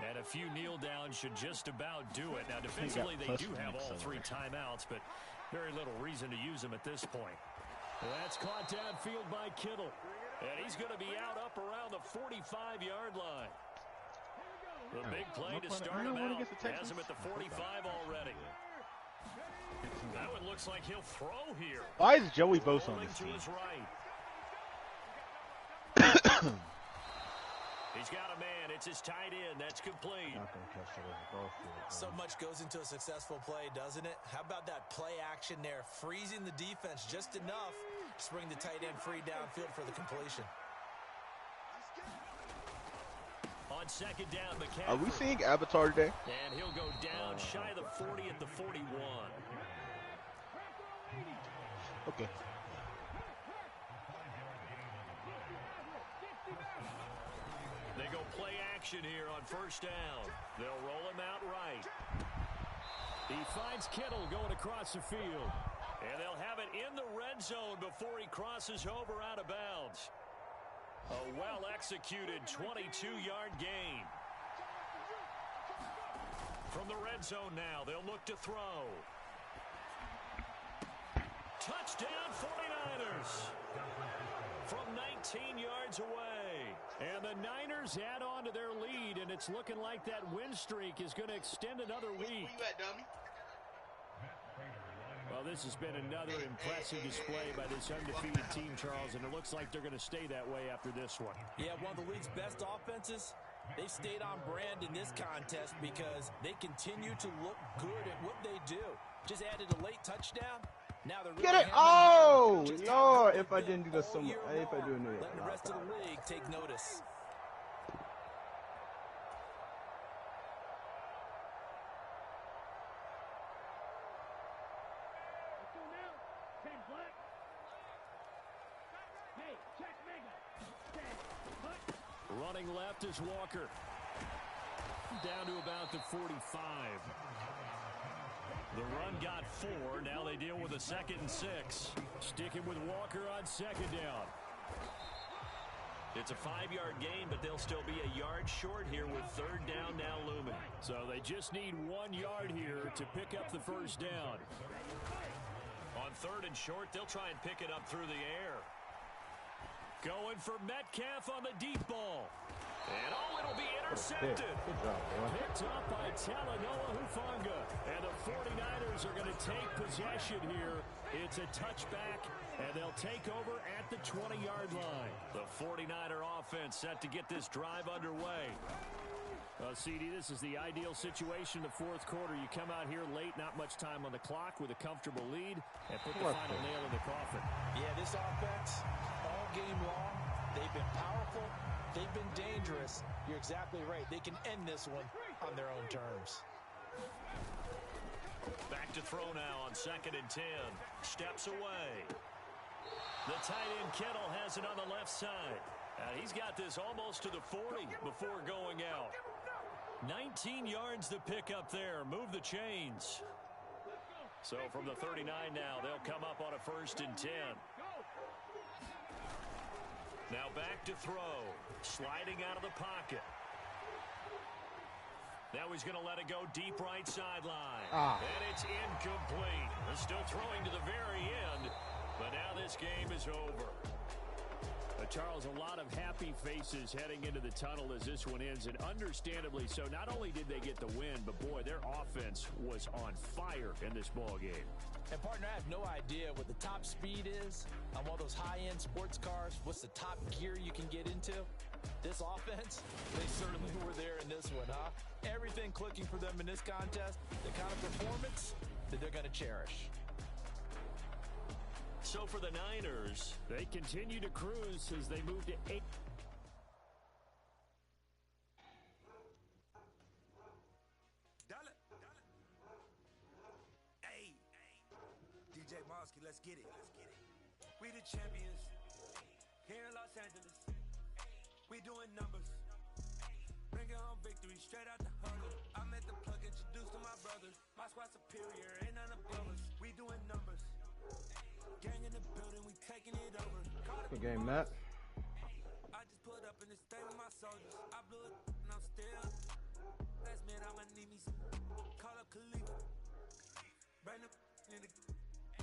And a few kneel downs should just about do it. Now, defensively, they do have all 3 timeouts, but very little reason to use them at this point. Well, that's caught downfield by Kittle. And he's going to be out up around the 45-yard line. The big play to start him out. Has him at the 45 already. That one looks like he'll throw here. Why is Joey Bosa on this team? He's got a man. It's his tight end. That's complete. not going to catch it over golf field. So much goes into a successful play, doesn't it? How about that play action there? Freezing the defense just enough to bring the tight end free downfield for the completion. On 2nd down, McCaffrey. Are we seeing Avatar today? And he'll go down shy of the 40 at the 41. Okay. They go play action here on 1st down. They'll roll him out right. He finds Kittle going across the field. And they'll have it in the red zone before he crosses over out of bounds. A well-executed 22-yard gain. From the red zone now, they'll look to throw. Touchdown 49ers. From 19 yards away. And the Niners add on to their lead, and it's looking like that win streak is going to extend another week. Where you at, dummy? Well, this has been another impressive display by this undefeated team, Charles, and it looks like they're going to stay that way after this one. Yeah, one of the league's best offenses. They've stayed on brand in this contest because they continue to look good at what they do. Just added a late touchdown. Now they're really Get it! Oh, Lord, if I didn't do this so much, if I do it, let the rest of the league take notice. Running left is Walker. Down to about the 45. The run got 4. Now they deal with a 2nd and 6. Sticking with Walker on 2nd down. It's a 5-yard gain, but they'll still be a yard short here with 3rd down now looming. So they just need 1 yard here to pick up the 1st down. On 3rd and short, they'll try and pick it up through the air. Going for Metcalf on the deep ball. And it'll be intercepted. Good job, boy. Picked up by Talanoa Hufanga. And the 49ers are going to take possession here. It's a touchback, and they'll take over at the 20-yard line. The 49er offense set to get this drive underway. CD, this is the ideal situation in the fourth quarter. You come out here late, not much time on the clock with a comfortable lead, and put the final nail in the coffin. Yeah, this offense, all game long, they've been powerful, they've been dangerous. You're exactly right. They can end this one on their own terms. Back to throw now on 2nd and 10. Steps away. The tight end Kittle has it on the left side. He's got this almost to the 40 before going out. 19 yards to pick up there. Move the chains. So from the 39 now, they'll come up on a 1st and 10. Now back to throw. Sliding out of the pocket. Now he's going to let it go deep right sideline. And it's incomplete. They're still throwing to the very end, but now this game is over. Charles, a lot of happy faces heading into the tunnel as this one ends, and understandably so. Not only did they get the win, but boy, their offense was on fire in this ball game. And partner, I have no idea what the top speed is on one of those high-end sports cars. What's the top gear you can get into? This offense, they certainly were there in this one, huh? Everything clicking for them in this contest, the kind of performance that they're going to cherish. So for the Niners, they continue to cruise as they move to 8. Hey, DJ Mosky, let's get it. We the champions here in Los Angeles. We doing numbers. Bringing home victory straight out the huddle. I'm at the plug, introduced to my brothers. My squad superior, ain't none above us. We doing numbers. Gang in the building, we taking it over. Good game, Matt. I just put up in the state with my soldiers. I blew it and I'm still. Last minute, I'ma need me some. Call up Khalifa. Bring the in the.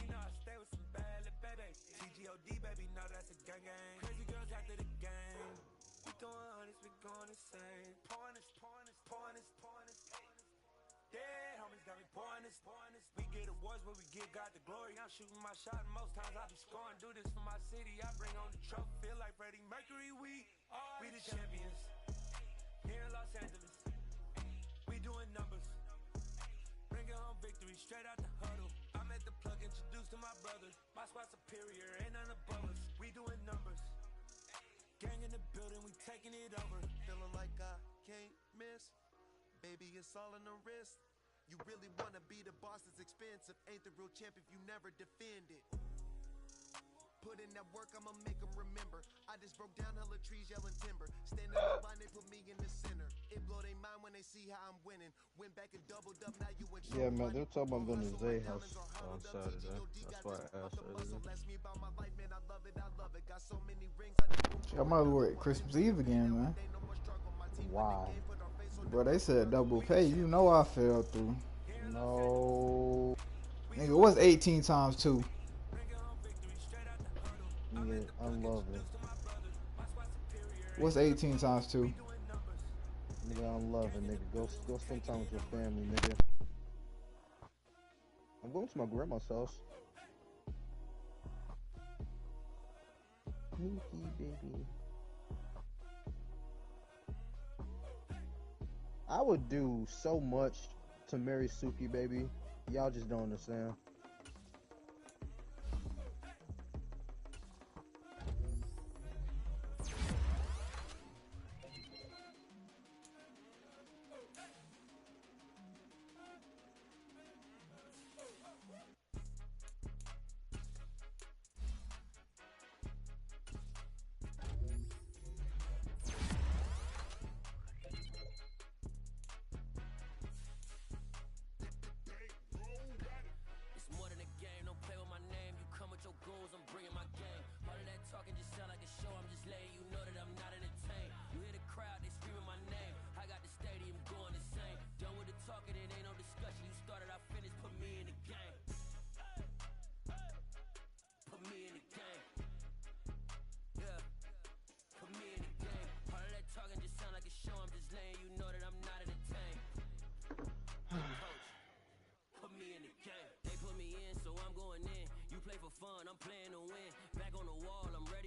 You know I stay with some bad little baby. TGOD, baby, know that's a gang gang. Crazy girls after the game. We throwing hundreds, we going insane. Pouring this. Dead homies got me pouring this. We get awards where we give God the glory. I'm shooting my shot and most times I be scoring. Do this for my city, I bring on the trophy. Feel like Freddie Mercury, we the champions here in Los Angeles. We doing numbers. Bringing home victory straight out the huddle. I'm at the plug, introduced to my brothers. My squad superior, ain't none above us. We doing numbers. Gang in the building, we taking it over. Feeling like I can't miss. Baby, it's all in the wrist. You really wanna be the boss, it's expensive. Ain't the real champ if you never defend it. Put in that work, I'ma make them remember. I just broke down hella trees, yelling timber. Standing in line, they put me in the center. It blow their mind when they see how I'm winning. Went back and doubled up, now you in trouble. Yeah, man, they're talking about going to Zay house on Saturday. That's why I asked earlier. I might work Christmas Eve again, man. Why? Bro, they said double pay. You know I fell through. No. Nigga, what's 18 times 2? Yeah, I love it. What's 18 times 2? Nigga, I'm loving, nigga. Go spend time with your family, nigga. I'm going to my grandma's house. Mookie, baby. I would do so much to marry Suki, baby. Y'all just don't understand.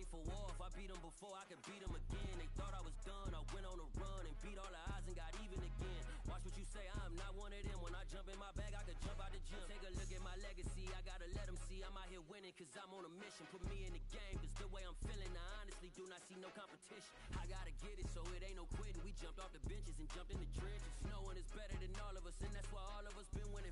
for war. If I beat them before, I could beat them again. They thought I was done. I went on a run and beat all the odds and got even again. Watch what you say, I'm not one of them. When I jump in my bag, I could jump out the gym. Take a look at my legacy, I gotta let them see I'm out here winning, cause I'm on a mission. Put me in the game, cause the way I'm feeling, I honestly do not see no competition. I gotta get it, so it ain't no quitting. We jumped off the benches and jumped in the trenches. No one is better than all of us, and that's why all of us been winning.